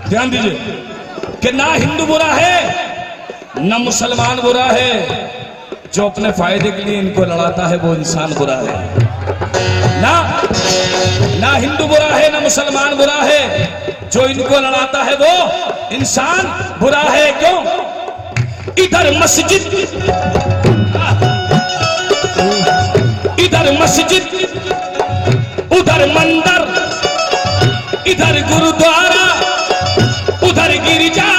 ध्यान दीजिए कि ना हिंदू बुरा है ना मुसलमान बुरा है, जो अपने फायदे के लिए इनको लड़ाता है वो इंसान बुरा है। ना हिंदू बुरा है ना मुसलमान बुरा है, जो इनको लड़ाता है वो इंसान बुरा है। क्यों? इधर मस्जिद उधर मंदिर, इधर गुरुद्वारा उधर गिरजा,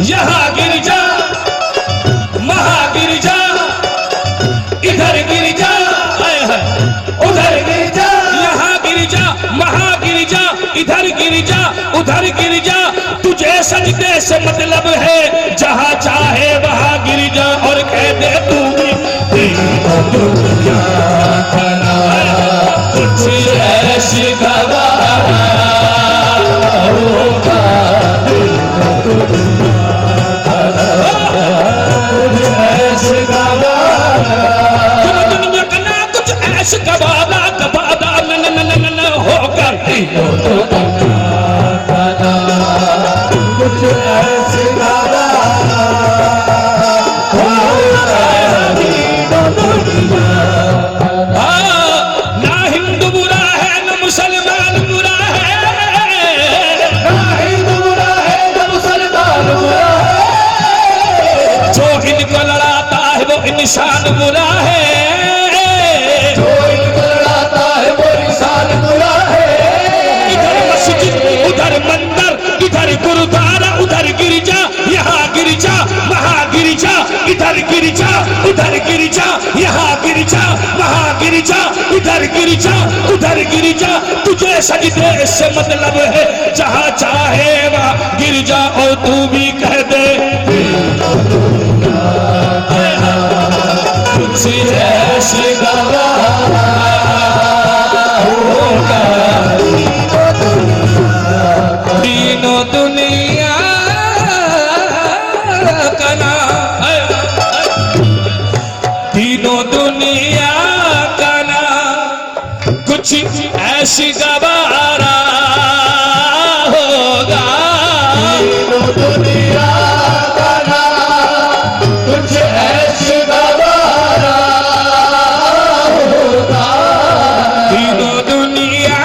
यहाँ गिरजा महागिरजा, इधर गिरजा उधर गिरजा, यहाँ गिरजा महागिरजा, इधर गिरजा उधर गिरजा। तुझे सजदे से मतलब है, जहाँ चाहे वहाँ गिरजा। और कह दे तू भी दुनिया कुछ ऐसी गवारा होगा, दुनिया का ना कुछ ऐसी गवारा गवारा न होगा, कुछ ऐसी गवारा ना हिंदू बुरा है ना मुसलमान बुरा है, ना हिंदू बुरा है ना मुसलमान बुरा है, जो इनको लड़ाता है वो इंसान बुरा है, जो इनको लड़ाता है वो इंसान बुरा है। इधर मस्जिद उधर मंदिर, इधर गुरुद्वारा उधर गिरजा, यहाँ गिरजा महागिरजा, इधर गिरजा उधर गिरजा, यहाँ गिरजा महागिरजा, इधर गिरजा उधर गिरजा। तुझे सजदे से मतलब है, जहाँ चाहे वहाँ गिरजा। और तू भी कह दे तुझसे ऐसे गवारा होगा, तीनों दुनिया का ना, तीनों दुनिया का ना कुछ ऐसी गवारा होगा, तीनों दुनिया का ना कुछ ऐसी गवारा होगा, तीनों दुनिया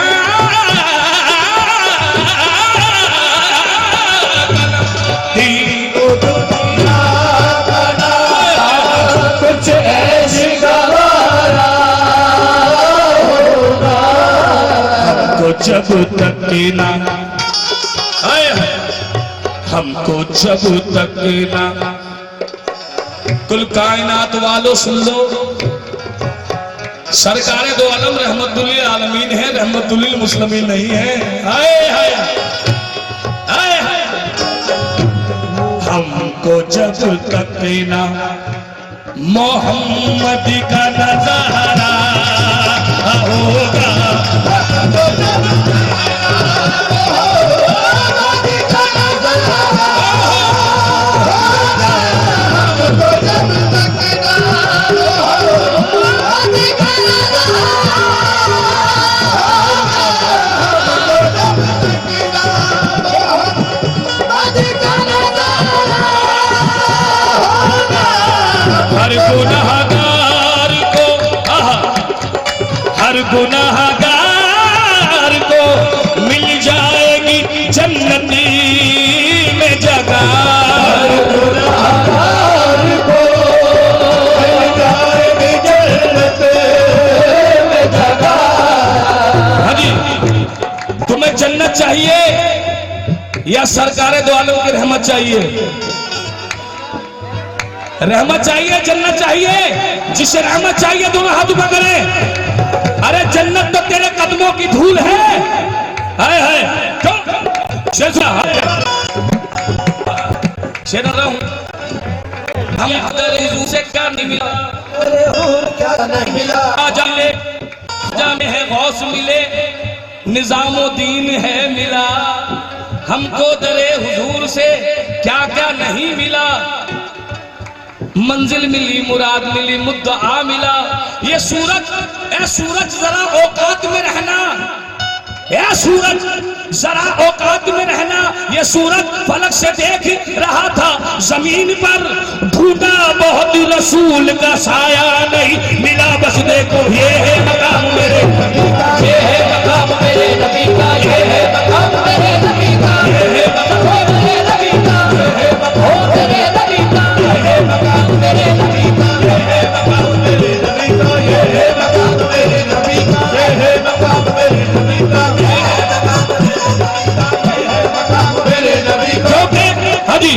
कुछ ऐसी गवारा होगा। हमको जब तक ना हमको जब तक ना, कुल कायनात वालों सुन लो, सरकारें दो आलम रहमतुल्लिल आलमीन है, रहमतुल्लिल मुस्लिमीन नहीं है। हाय हाय हाय हाय, हमको जब तक ना मोहम्मद का नजारा होगा, हर गुनाहगार को मिल जाएगी जन्नती में जगह, हर गुनाहगार को मिल जाएगी जन्नती में जगह। हाँ जी, तुम्हें जन्नत चाहिए या सरकारे दो आलम की रहमत चाहिए? रहमत चाहिए, जन्नत चाहिए? जिसे रहमत चाहिए दोनों हाथ ऊपर करें। अरे जन्नत तो तेरे कदमों की धूल है। हाय हाय, हम हुजूर से क्या नहीं मिला, क्या नहीं मिला, जाने है गौस मिले, निजामुद्दीन है मिला। हमको दरे हुजूर से क्या क्या नहीं मिला, मंजिल मिली, मुराद मिली, मुद्दा मिला। ये सूरज जरा औकात में रहना, ये सूरज जरा औकात में रहना। सूरत फलक से देख रहा था जमीन पर, ढूंढा बहुत रसूल का साया नहीं मिला, बस देखो ये है मकाम मेरे नबी का, ये है मकाम मेरे नबी का, ये है मकाम मेरे नबी का, ये है मकाम मेरे नबी का, ये है मकाम मेरे नबी का, ये है मकाम मेरे नबी का, ये है मकाम मेरे नबी का, ये है मकाम मेरे नबी का, ये है मकाम मेरे नबी का, ये है मकाम मेरे नबी का। हाजी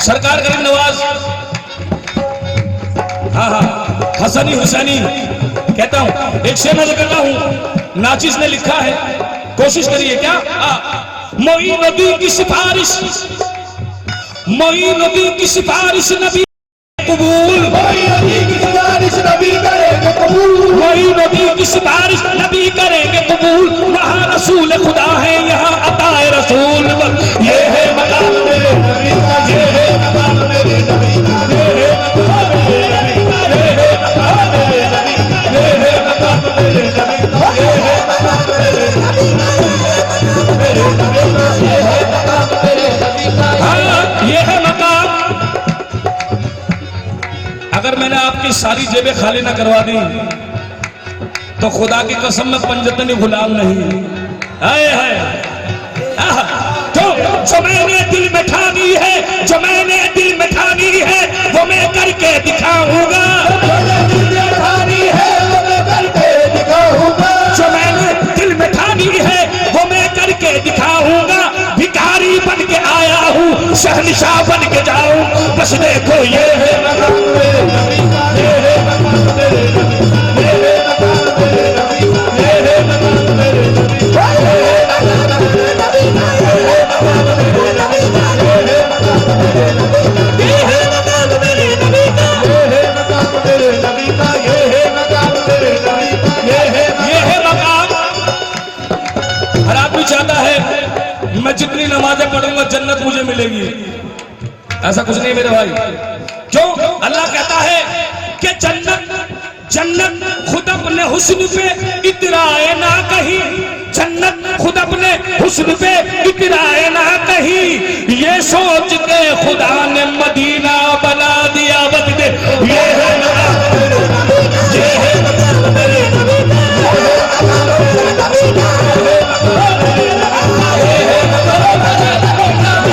सरकार गरीब नवाज, हाँ हाँ हसनी हुसैनी कहता हूं, एक शेर नजर करता हूं, नाचिस ने लिखा है, कोशिश करिए क्या। मोइनुद्दीन की सिफारिश, मोइनुद्दीन की सिफारिश नबी कबूल, मोइनुद्दीन की सिफारिश नबी करेंगे कबूल, मोइनुद्दीन की सिफारिश नबी करेंगे कबूल, वहाँ रसूल खुदा है यहाँ अताए रसूल, ये है मकाम मेरे नबी का, ये है मकाम मेरे नबी का, ये है मकाम मेरे नबी का, ये है मकाम मेरे नबी का, ये है मकाम मेरे नबी का, ये है मकाम मेरे नबी का, मेरे नबी का, ये है मकाम मेरे नबी का। हाँ ये है मकाम। अगर मैंने आपकी सारी जेबें खाली ना करवा दी तो खुदा की कसम में पंजतनी गुलाम नहीं है। जो मैंने दिल में ठानी है, जो मैंने दिल में ठानी है वो मैं करके दिखाऊंगा, जो मैंने दिल में ठानी है वो मैं करके दिखाऊंगा, जो मैंने दिल में ठानी है वो मैं करके दिखाऊंगा, भिखारी बन के आया हूँ शहंशाह बन के जाऊं, बस देखो ये है मकाम मेरे नबी का, ये है मकाम मेरे नबी का, ये है मकाम मेरे नबी का, ये है मकाम मेरे नबी का, ये है मकाम मेरे नबी का, ये है मकाम मेरे नबी का, ये है मकाम मेरे नबी का, ये है मकाम मेरे नबी का, ये है मकाम मेरे नबी का, ये है मकाम मेरे नबी का, ये है मकाम। हर आदमी चाहता है मैं जितनी नमाजें पढ़ूंगा जन्नत मुझे मिलेगी, ऐसा कुछ नहीं मेरे भाई। क्यों? अल्लाह कहता है कि जन्नत जन्नत खुद अपने हुस्न पे इतराए ना कहीं, जन्नत खुद अपने हुस्न पे इतराए ना कहीं, ये सोच के खुदा ने मदीना बना दिया बदले, ये है मकाम मेरे नबी का, ये है मकाम मेरे नबी का, ये है मकाम मेरे नबी का, ये है मकाम मेरे नबी का, ये है मकाम मेरे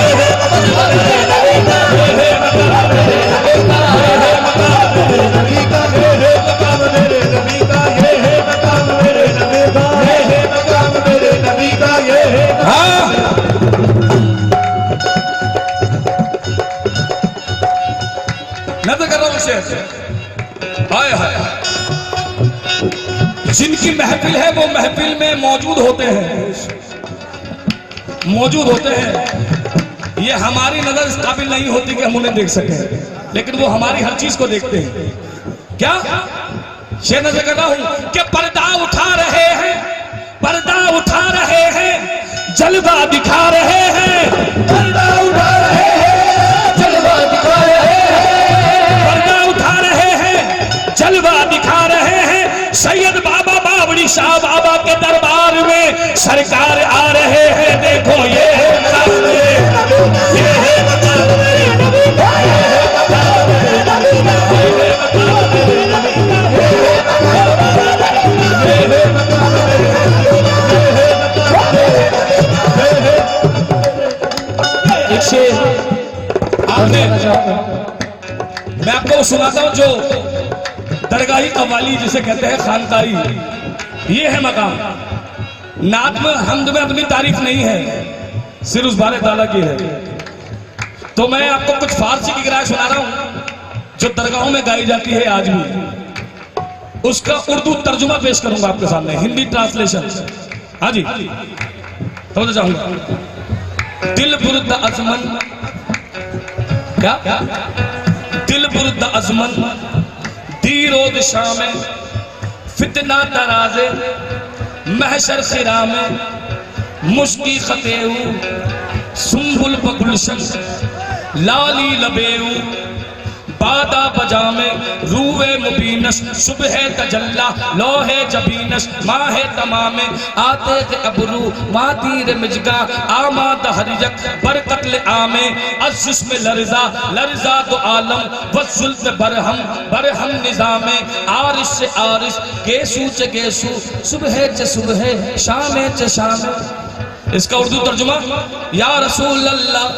नबी का, ये है मकाम मेरे नबी का, ये है मकाम मेरे नबी का, ये है मकाम मेरे नबी का, ये है मकाम मेरे नबी का, ये है मकाम मेरे नबी का, ये है मकाम मेरे नबी का, ये है। हाँ नजर कर रहा हूं शेर, हाय हाय, जिनकी महफिल है वो महफिल में मौजूद होते हैं, मौजूद होते हैं। ये हमारी नजर इस काबिल नहीं होती कि हम उन्हें देख सकें, लेकिन वो हमारी हर चीज को देखते हैं। क्या शेर नजर कर रहा हूं कि पर्दा उठा रहे हैं, पर्दा उठा रहे हैं, जलवा दिखा रहे हैं, पर्दा उठा रहे हैं, जलवा दिखा रहे हैं, पर्दा उठा रहे हैं, जलवा दिखा रहे हैं, सैयद बाबा बावड़ी शाह बाबा के दरबार में सरकार आ रहे हैं, देखो ये है मकाम मेरे नबी का, ये है मकाम मेरे नबी का, ये है मकाम मेरे नबी का, ये है मकाम मेरे नबी का, ये है मकाम मेरे नबी का, ये है मकाम मेरे नबी का, ये है मकाम मेरे नबी का। एक शेर आपने, मैं आपको सुनाता हूं, जो दरगाही कव्वाली जिसे कहते हैं खानकाई, ये है मकाम। नात में हमद में अपनी तारीफ नहीं है, सिर्फ उस बारे ताला की है। तो मैं आपको कुछ फारसी की गिराए सुना रहा हूं जो दरगाहों में गाई जाती है आज भी, उसका उर्दू तर्जुमा पेश करूंगा आपके सामने, हिंदी ट्रांसलेशन। हाँ जी तो चाहूंगा। दिल बुर्द अजमन, क्या दिल बुर्द अजमन दीरोद शाम फितना तराजे महशर खिरा में मुश्की खतेऊ सुम्बुल बगुलशन लाली लबेऊ बादा बजा में रूए मुबीनस सुबह तजल्ला लोहे जबीनस माहे तमामे आते थे अबरू मातीर मिजगा आमाद हरिजक बरकत ले आमे अज़्ज़ुस में लरजा लरजा तो आलम वज़ुल्फ बरहम बरहम निज़ामे आरिश से आरिश गेसू च गेसू सुबह च सुबह शामे च शामे। इसका उर्दू तर्जुमा, या रसूल अल्लाह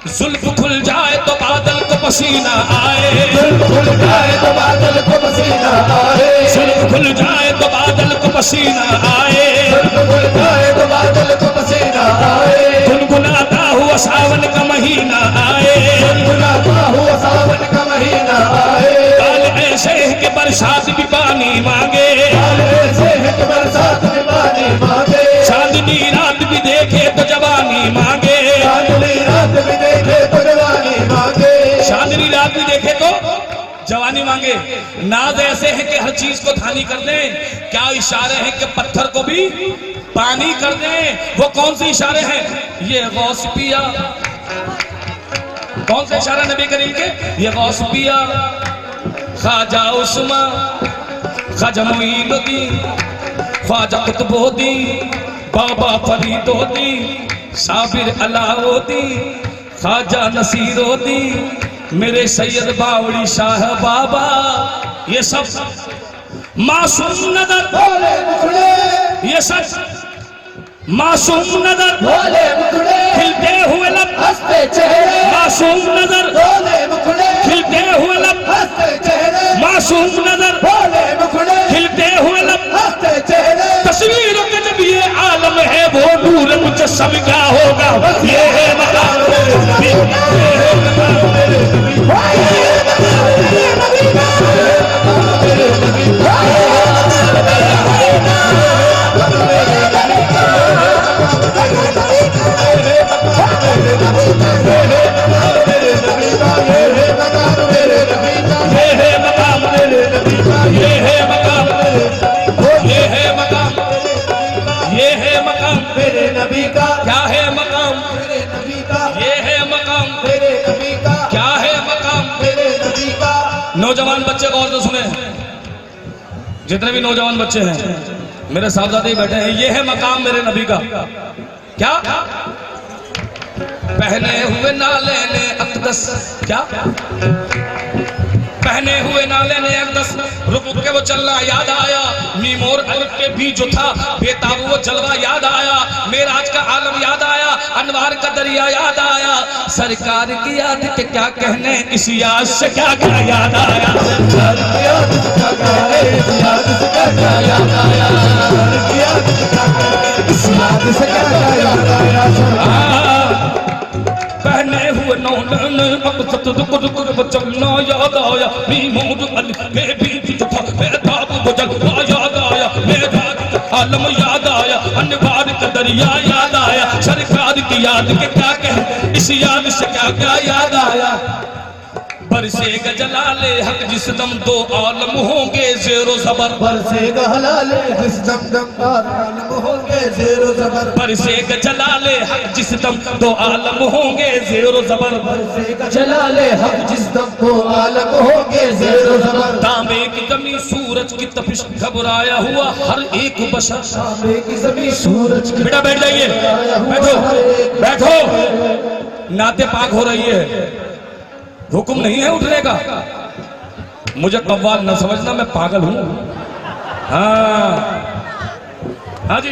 जुल्फ खुल जाए तो बादल को पसीना आए, जुल्फ खुल जाए तो बादल को पसीना आए, जुल्फ खुल जाए तो बादल को पसीना आए, जुल्फ खुल जाए तो बादल को पसीना आए। गुनगुनाता हुआ सावन का महीना आए, गुनगुनाता हुआ सावन का महीना आए। काल ऐसे है कि बरसात भी पानी मांगे, काल ऐसे है कि बरसात भी पानी मांगे। चांदनी रात भी देखे तो जवानी मांगे, चांदनी रात भी देखे तो जवानी मांगे, चांदनी रात भी देखे तो जवानी मांगे। नाज ऐसे है कि हर चीज को धानी कर दें, क्या इशारे हैं कि पत्थर को भी पानी कर दें। वो कौन से इशारे हैं? ये गौस पिया, कौन सा इशारा नबी करीम के? ये गौस पिया, ख्वाजा उस्मा, ख्वाजा मुईनुद्दीन, ख्वाजा कुतुबुद्दीन, बाबा फरीदुद्दीन, साबिर अलाउद्दीन, ख्वाजा नसीरुद्दीन, मेरे सैयद बावड़ी शाह बाबा। ये सब मासूम नजर भोले मुखड़े, ये सब मासूम नजर भोले मुखड़े, खिलते हुए लब हंसते चेहरे, मासूम नजर भोले मुखड़े, खिलते हुए लब हंसते चेहरे, मासूम नजर भोले मुखड़े, खिलते हुए लब हंसते चेहरे। तस्वीरों के जब ये आलम है वो नूर मुजस्सम क्या होगा? ये है मकाम मेरे नबी, ये है मकाम मेरे नबी, ये है मकाम मेरे नबी, ये है मकाम मेरे नबी, ये है मकाम मेरे नबी का। क्या है मकाम मेरे नबी का? ये है मकाम मेरे नबी का। क्या है मकाम मेरे नबी का? नौजवान बच्चे गौर से सुने, जितने भी नौजवान बच्चे हैं मेरे साहबजादे बैठे हैं, ये है मकाम मेरे नबी का। क्या? पहने हुए नाले ने अक़दस, क्या पहने हुए नाले ने अक़दस, रुक के वो चलना याद आया, मीम और अलिफ के बीच जो था बेताब वो जलवा याद आया, मेराज का आलम याद आया, अनवार का दरिया याद आया। सरकार की याद के क्या कहने, इस याद से क्या क्या याद आया, सरकार की याद से क्या कहने, इस याद से क्या क्या याद आया, सरकार की याद से क्या कहने, इस याद से क्या क्या याद आया। पहने हुए नौलन अक़दस दुकुर चलना याद आया, मीम और अलिफ के बीच जो था बेताब वो जलवा याद आया, मेराज का आलम याद आया, अनवार का दरिया याद आया। सरकार की याद के क्या कहे, इस याद से क्या क्या याद आया। बरसेगा जलाले हक जिस दम दो आलम होंगे ज़ेरो ज़बर, बरसेगा हलाले जिस दम दम आलम होंगे ज़ेरो ज़बर, बरसेगा जलाले हक जिस दम दो आलम होंगे ज़ेरो ज़बर, बरसेगा जलाले हक जिस दम दो आलम होंगे ज़ेरो ज़बर। तांबे की ज़मीं सूरज की तपिश घबराया हुआ हर एक बशर, तांबे की ज़मीं सूरज की। बेटा बैठ जाइए, बैठो बैठो, नाते पाक हो रही है, हुक्म नहीं है उठने का। मुझे कव्वाल न समझना, मैं पागल हूं। हाँ जी,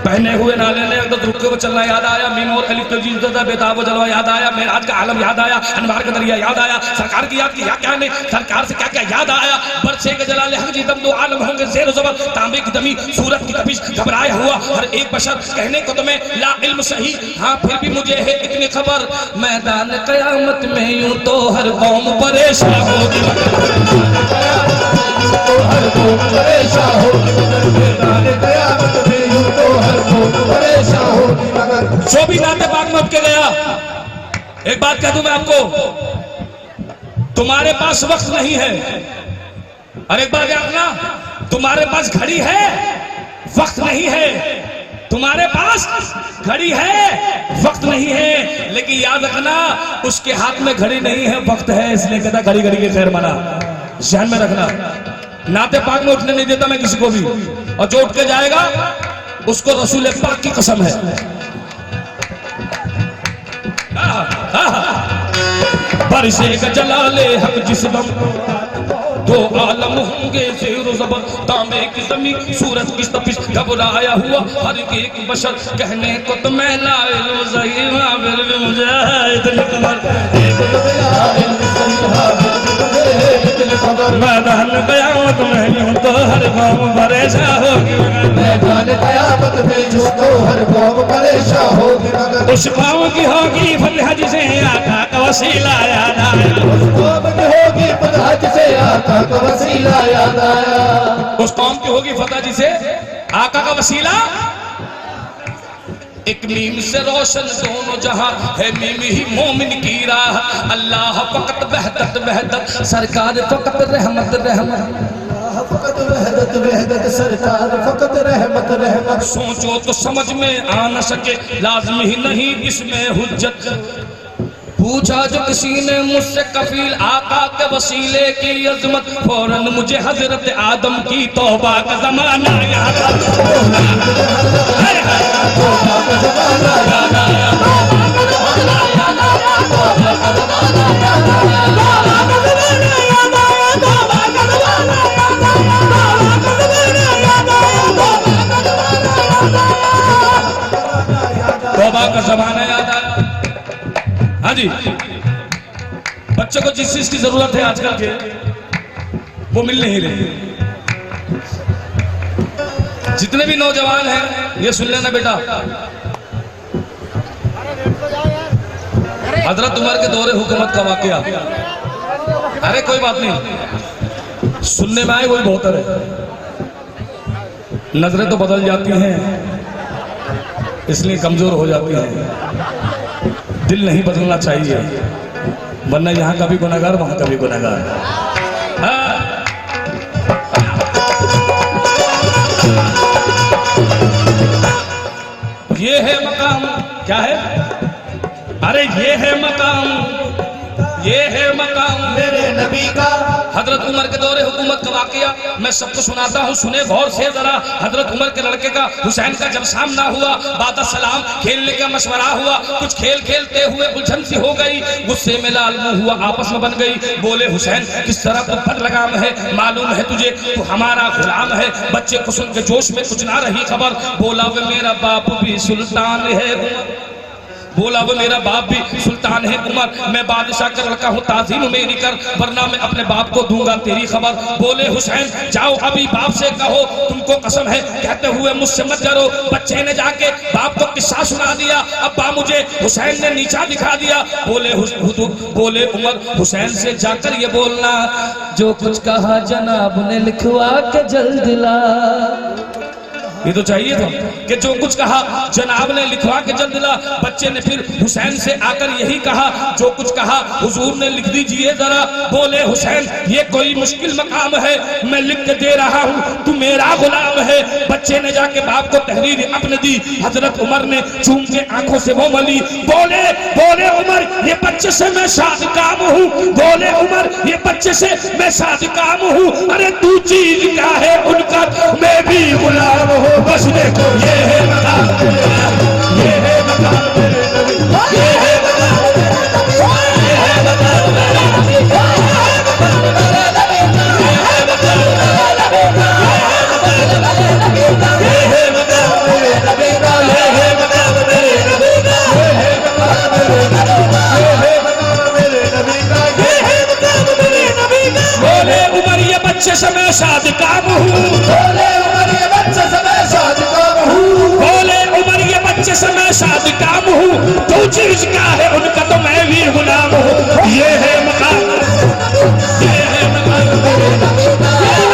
पहने हुए नाले ने तो रुक के चलना याद आया, मीम और अलिफ के बीच था बेताब वो जलवा याद आया, मेराज का आलम याद आया, अनवार का दरिया याद आया। सरकार की याद क्या क्या नहीं, सरकार से क्या क्या याद आया। बरसे के जलाले हक जी दम दो आलम होंगे ज़ेरो ज़बर, तांबे की दमी सूरत की तपिश घबराया हुआ हर एक बशर। कहने को तुम्हें ला इल्म सही, हाँ फिर भी मुझे है इतनी खबर, मैदान क़यामत में यूं तो हर कौम परेशान होगी, तो हर कौम परेशान होगी, मैदान क़यामत में यूं तो हर कौम परेशान होगी। मगर जो भी नाते पाक में उठ के गया, एक बात कह दूं मैं आपको, तुम्हारे पास वक्त नहीं है। और एक बार क्या कहना, तुम्हारे पास घड़ी है, वक्त नहीं है। तुम्हारे पास घड़ी है, वक्त नहीं है। लेकिन याद रखना उसके हाथ में घड़ी नहीं है, वक्त है, इसलिए कहता घड़ी घड़ी के खैर मना। ध्यान में रखना, नाते पाक में उठने नहीं देता मैं किसी को भी, और जो उठ के जाएगा उसको रसूल पाक की कसम है। बरसे का जलाले हक जिस दम दो आलम होंगे ज़ेरो ज़बर, तांबे की ज़मीं सूरज की तपिश, घबराया हुआ हर एक बशर, कहने को तो मैं लाइल ज़हीमा बिल मुजाहिद मैदान क़यामत में यूं तो हर कौम परेशान होगी, मैदान क़यामत में यूं तो हर कौम परेशान होगी। उस कौम की होगी फतह जिसे आका का वसीला याद आया, उस कौम की होगी फतह जिसे आका का वसीला याद आया, उस कौम की होगी फतह जिसे आका का वसीला। एक मीम से रोशन दोनों जहां है, मीम ही मोमिन की राह, अल्लाह फकत वहदत वहदत, सरकार फकत रहमत रहमत, फकत वहदत वहदत, सरकार फकत रहमत रहमत। सोचो तो समझ में आ न सके, लाज़िम ही नहीं इसमें हुज्जत। पूछा जो किसी ने मुझसे कफील आका के वसीले की अजमत, फौरन मुझे हजरत आदम की तौबा का जमाना याद तौबा का जमाना याद आया। हाँ जी, बच्चों को जिस चीज की जरूरत है आजकल के वो मिल नहीं रही। जितने भी नौजवान हैं ये सुन लेना बेटा, हजरत उमर के दौरे हुकूमत का वाकया, अरे कोई बात नहीं, सुनने में आए वही बहुत है। नजरें तो बदल जाती हैं इसलिए कमजोर हो जाती हैं, दिल नहीं बदलना चाहिए, वरना यहाँ का भी गुनहगार वहाँ का भी गुनहगार। ये है मकाम, क्या है? अरे ये है मकाम, ये है मकाम मेरे नबी का। हजरत उमर के दौरे हुकूमत का वाकया मैं सबको सुनाता हूँ, सुने गौर से जरा। हजरत उमर के लड़के का हुसैन का जब सामना हुआ, बाद सलाम खेलने का मशवरा हुआ, कुछ खेल खेलते हुए उलझन सी हो गई, गुस्से में लाल मुंह हुआ, आपस में बन गई। बोले हुसैन किस तरह तो बद लगाम है, मालूम है तुझे तू हमारा गुलाम है। बच्चे को सुन के जोश में कुछ ना रही खबर, बोला वे मेरा बाप भी सुल्तान है उमर, बोला वो मेरा बाप भी सुल्तान है उमर, मैं बादशाह का लड़का हूँ, ताज़ीम मेरी कर, वरना मैं अपने बाप को दूंगा तेरी खबर। बोले हुसैन जाओ अभी बाप से कहो तुमको कसम है, कहते हुए मुझसे मत डरो। बच्चे ने जाके बाप को किस्सा सुना दिया, अब्बा मुझे हुसैन ने नीचा दिखा दिया। बोले उमर हुसैन से जाकर ये बोलना, जो कुछ कहा जनाब ने लिखवा के जल्द ला। ये तो चाहिए था कि जो कुछ कहा जनाब ने लिखवा के जल्द ला। बच्चे ने फिर हुसैन से आकर यही कहा, जो कुछ कहा हुजूर ने लिख दीजिए जरा। बोले हुसैन ये कोई मुश्किल मकाम है, मैं लिख के दे रहा हूँ, तू मेरा गुलाम है। बच्चे ने जाके बाप को तहरीर अपने दी, हजरत उमर ने चूम के आंखों से वो मली। बोले उमर ये बच्चे से मैं शादकाम हूँ, बोले उमर ये बच्चे से मैं शादकाम हूँ। अरे तू चीज क्या है उनका, मैं भी गुलाम हूँ। बस देखो ये है मकाम, ये है मकाम मेरे नबी, ये है मकाम मेरे नबी, ये है मकाम मेरे नबी, ये है मकाम मेरे नबी, ये है मकाम मेरे नबी, ये है मकाम मेरे नबी, ये है मकाम मेरे नबी, ये है मकाम मेरे नबी, ये है मकाम मेरे नबी, ये है मकाम मेरे नबी। बोले उमर ये बच्चे से मैं शादकाम हूँ, बोले उमर ये बच्चे से मैं शादकाम हूँ, बोले उमर ये बच्चे से मैं शादकाम हूँ। तो चीज क्या है उनका तो मैं भी गुलाम हूँ। ये है मकाम, ये है मकाम मेरे नबी, ये है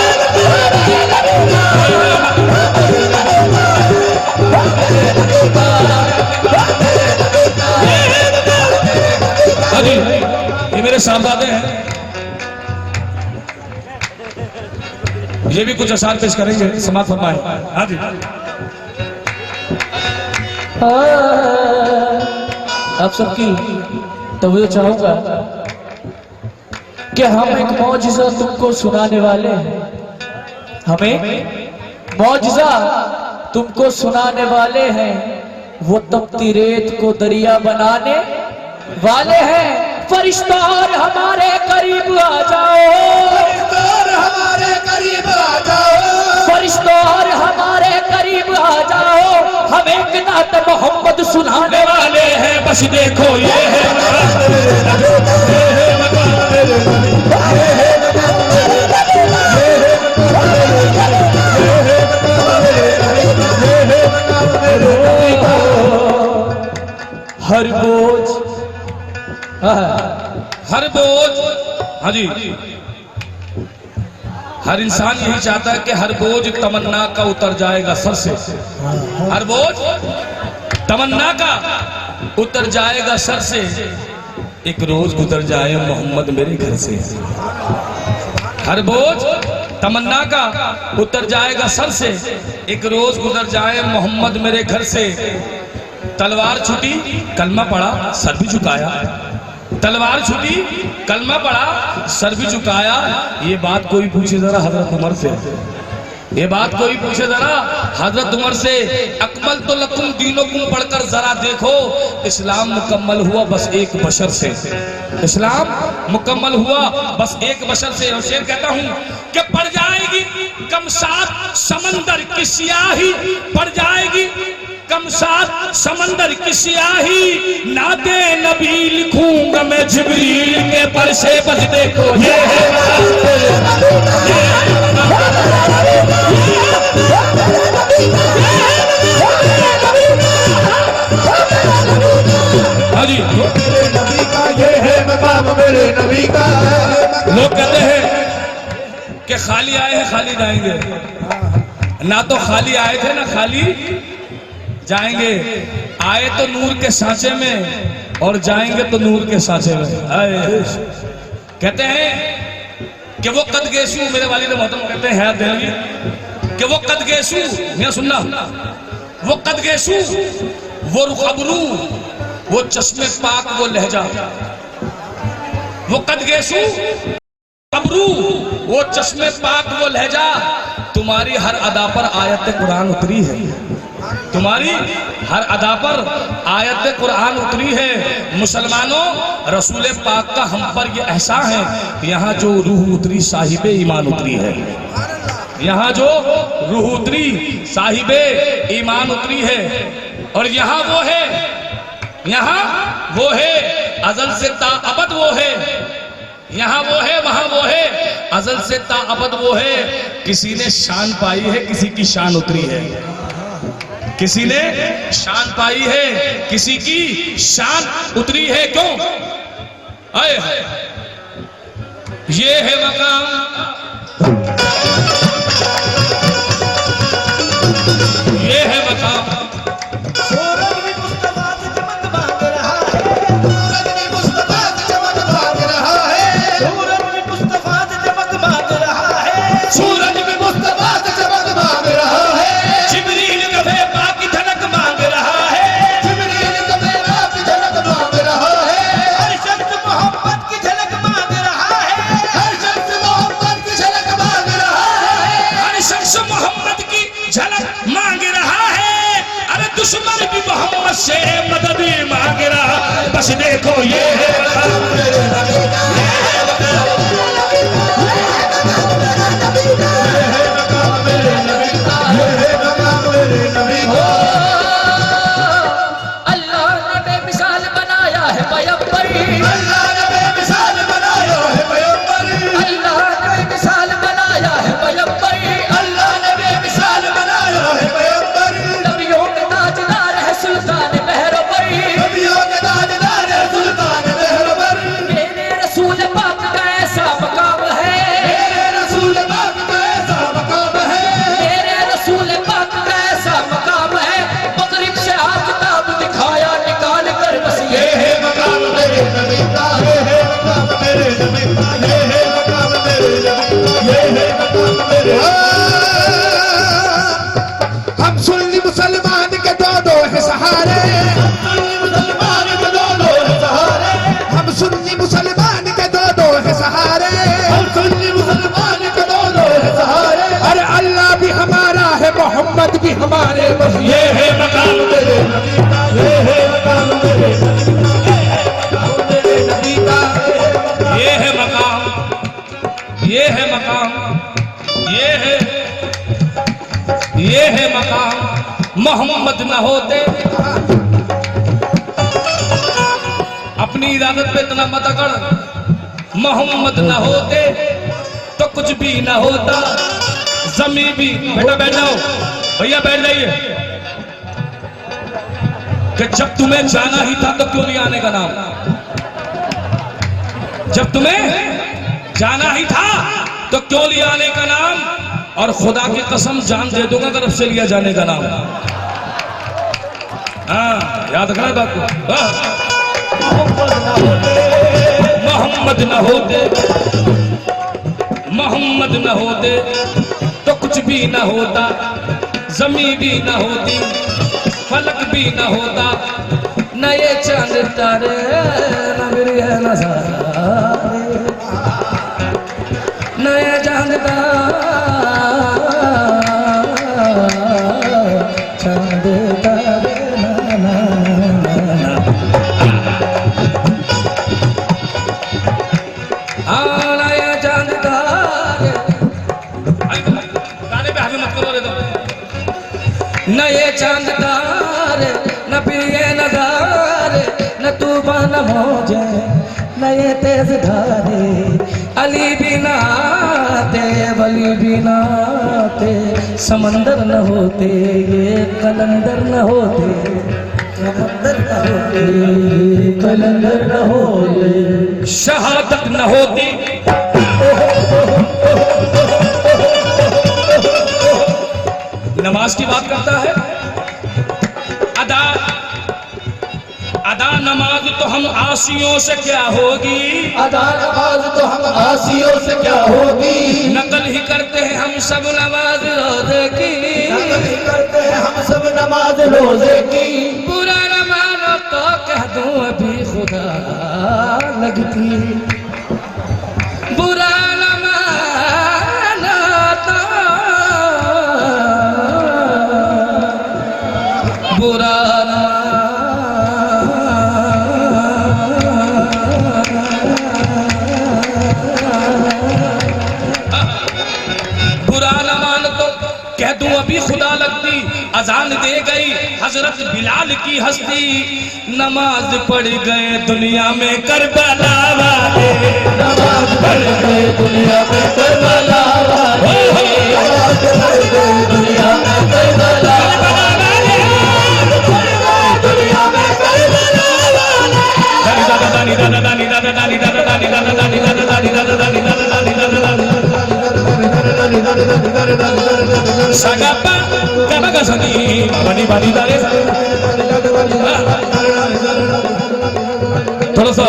ये मेरे साहबजादे हैं, ये भी कुछ अशार पेश करेंगे, समाज फरमाए। हाँ जी आप सबकी तवज्जो चाहूंगा कि हम एक मौजिज़ा तुमको सुनाने वाले हैं। हमें मौजिज़ा तुमको सुनाने वाले हैं। वो तपती रेत को दरिया बनाने वाले हैं। फरिश्ता और हमारे करीब आ जाओ, और हमारे करीब आ जाओ, फरिश्ता और हमारे करीब आ जाओ। हम एक नात मोहम्मद सुनाने वाले हैं। बस देखो ये है हर बोझ, हर बोझ, हाँ जी, हर इंसान यही चाहता है कि हर बोझ तमन्ना का उतर जाएगा सर से। हर बोझ तमन्ना का उतर जाएगा सर से। एक रोज गुजर जाए मोहम्मद मेरे घर से। हर बोझ तमन्ना का उतर जाएगा सर से। एक रोज गुजर जाए मोहम्मद मेरे घर से। तलवार छुटी कलमा पड़ा सर भी झुकाया। तलवार छुटी कलमा पड़ा सर भी झुकाया। ये बात कोई पूछे जरा हजरत उमर से, ये बात कोई पूछे जरा हजरत उमर से। अकमल तो लकुम दीनुकुम पढ़कर जरा देखो, इस्लाम मुकम्मल हुआ बस एक बशर से। इस्लाम मुकम्मल हुआ बस एक बशर से। और शेर कहता हूं कि पड़ जाएगी कमसात समंदर की स्याही, पड़ जाएगी कमसात समंदर की स्याही। नाते नबी लिखूंगा मैं जिब्रील के पर से। बस देखो ये है नबी का, ये है मकाम मेरे नबी का। लोग कहते हैं कि खाली आए हैं खाली जाएंगे। ना तो खाली आए थे ना खाली जाएंगे। आए तो नूर के सांचे में और जाएंगे तो नूर के सांचे में। कहते हैं कि वो कदगेसू, मेरे वालिद मोहतरम कहते हैं देलवी कि वो कदगेसू, मैं सुनना, वो कदगेसू, वो रुखबरू, वो चश्मे पाक, वो लहजा। वो कदगेसू कबरू, वो चश्मे पाक, वो लहजा। तुम्हारी हर अदा पर आयत कुरान उतरी है। तुम्हारी हर अदा पर आयत कुरान उतरी है। मुसलमानों, रसूल पाक का हम पर ये एहसान है, यहाँ जो रूह उतरी साहिबे ईमान उतरी है। यहाँ जो रूह उतरी साहिबे ईमान उतरी है। और यहाँ वो है, यहाँ वो है, अजल से ताअबद वो है। यहाँ वो है, वहां वो है, अजल से ताअबद वो है। किसी ने शान पाई है, किसी की शान उतरी है। किसी ने शान पाई है, किसी की शान उतरी है। क्यों? आए ये है मकाम, ये है मकाम। सूरज भी मुस्तफा से चमक भाग रहा है। सूरज भी मुस्तफा से चमक भाग रहा है। सूरज भी मुस्तफा से चमक भाग रहा है। सूरज भी मुस्तफा से चमक भाग रहा है। जिब्रील कफे पाक की झलक मांग रहा है। जिब्रील कफे पाक की झलक मांग रहा है। हर शख्स मोहब्बत की झलक मांग रहा है। हर शख्स मोहब्बत की झलक मांग रहा है। हर शख्स मोहम्मद की झलक मांग रहा है। अरे दुश्मन भी मोहम्मद से मदद मांग रहा। बस देखो ये है अल्लाह ने बेमिसाल बनाया है पैगंबर। अल्लाह ने बेमिसाल बनाया है पैगंबर। अल्लाह ने बेमिसाल बनाया है पैगंबर। अल्लाह ने बेमिसाल बनाया है पैगंबर। नबियों के ताजदार है सुल्तान मेहरबन। नबियों के ताजदार है सुल्तान मेहरबन। कि हमारे बस ये है मकाम तेरे नबी का, ये है मकाम तेरे नबी का, ये है मकाम, ये है मकाम, ये है मकाम। मोहम्मद न होते, अपनी इरादत पे इतना मत अकड़। मोहम्मद न होते तो कुछ भी न होता, जमी भी। बेटा बैठ जाओ, भैया बैठ जाइए। कि जब तुम्हें जाना ही था तो क्यों नहीं आने का नाम? जब तुम्हें जाना ही था तो क्यों लिया आने का नाम? और खुदा की कसम जान दे दूंगा तरफ से लिया जाने का नाम। हाँ, याद रखना बात को। मोहम्मद न होते, मोहम्मद न होते तो कुछ भी न होता, जमी भी न होती, फलक भी न होता, न ये चांद तारे न मेरी है नज़ारे, न ये चांद चांद तारे न ये चांद तारे, न फिर ये नज़ारे, न तूफान मौजे, न ये तेज धारे। अली भी ना आते, वली भी ना आते, समंदर न होते, ये कलंदर न होते, समंदर न होते, कलंदर न होते, शहादत न होती। नमाज की बात करता है। अदा अदा नमाज तो हम आसियों से क्या होगी, अदा नमाज तो हम आसियों से क्या होगी, नकल ही करते हैं हम सब नमाज रोजे की, नकल ही करते हैं हम सब नमाज रोजे की। बुरा न मानो तो कह दूं अभी खुदा लगती, बुरा न मानो तो बुरा न मान तो कह दूं अभी खुदा लगती। अजान दे गई हजरत बिलाल की हस्ती, नमाज पढ़ गए दुनिया में करबला वाले, नमाज पढ़ गए दुनिया में करबला वाले, नमाज पढ़ गए दुनिया में करबला वाले, दुनिया में करबला वाले। दानी दादा दानी दादा दानी दादा दानी दादा दानी दादा दानी दादा दानी दादा दानी दादा दानी Sagapa, Kabagasani, Bani Bani Dare। थोड़ा सा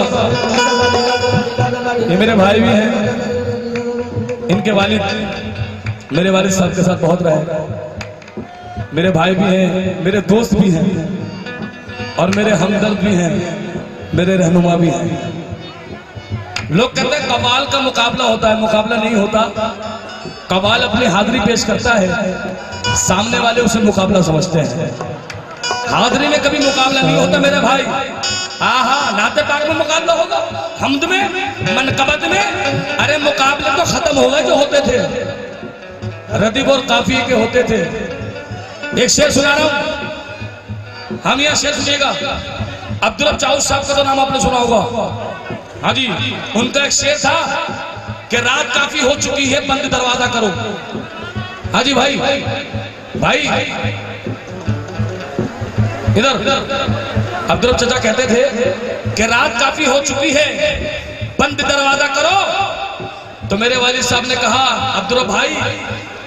ये मेरे भाई भी हैं, इनके वालिद मेरे वालिद साहब के साथ बहुत रहे। मेरे भाई भी हैं, मेरे दोस्त भी हैं और मेरे हमदर्द भी हैं, मेरे रहनुमा भी हैं। लोग कहते हैं कवाल का मुकाबला होता है, मुकाबला नहीं होता। कवाल अपनी हाजिरी पेश करता है, सामने वाले उसे मुकाबला समझते हैं। हाजिरी में कभी मुकाबला नहीं होता मेरे भाई। आहा, नाते पाक में मुकाबला होगा, हमद में, मनकबत में। अरे मुकाबले तो खत्म हो गए जो होते थे, रदीब और काफिये के होते थे। एक शेर सुना रहा हूं, हम यह शेर सुनिएगा। अब्दुल चाउस साहब का तो नाम आपने सुना होगा। हाँ जी, उनका एक शेर था कि रात काफी हो चुकी है, बंद दरवाजा करो। हाँ जी भाई, भाई इधर अब्दुल चचा कहते थे कि रात काफी हो चुकी है, बंद दरवाजा करो। तो मेरे वालिद साहब ने कहा, अब्दुल भाई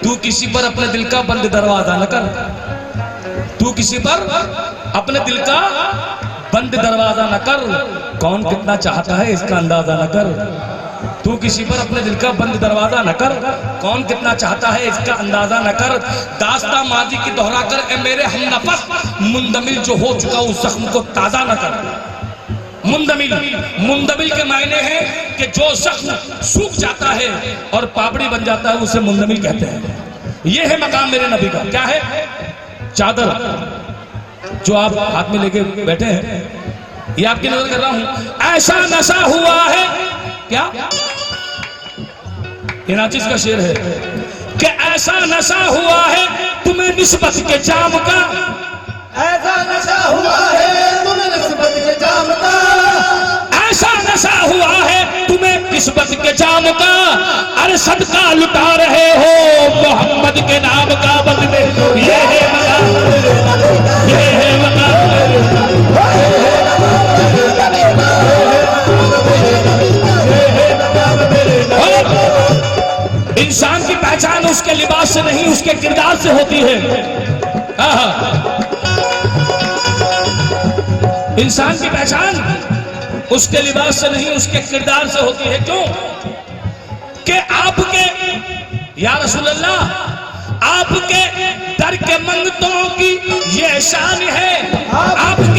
तू किसी पर अपने दिल का बंद दरवाजा न कर, तू किसी पर अपने दिल का बंद दरवाजा न कर। कौन कितना चाहता है इसका अंदाजा न कर, तू किसी पर अपने दिल का बंद दरवाजा न कर। कौन कितना चाहता है इसका अंदाजा न कर। दास्ता माजी की दोहरा कर ए मेरे हम नफस, मुंदमिल जो हो चुका उस जख्म को ताजा न कर। मुंदमिल, मुंदमिल के मायने हैं कि जो जख्म सूख जाता है और पापड़ी बन जाता है उसे मुंदमिल कहते हैं। यह है मकाम मेरे नबी का। क्या है? चादर जो आप हाथ में लेके बैठे हैं, ये आपकी नजर कर रहा हूं। ऐसा नशा हुआ है क्या, ये नाचिस का शेर है कि ऐसा नशा हुआ है तुम्हें निस्बत के जाम का, ऐसा नशा हुआ है तुम्हें निस्बत के जाम का, ऐसा नशा हुआ है तुम्हें निस्बत के जाम का। अरे सदका लुटा रहे हो मोहम्मद के नाम का, बदले ये है मकाम, ये है मकाम। इंसान की पहचान उसके लिबास से नहीं उसके किरदार से होती है। इंसान की पहचान उसके लिबास से नहीं उसके किरदार से होती है। क्यों कि आपके या रसूल अल्लाह, आपके दर के मंगतों की ये शान है, आपके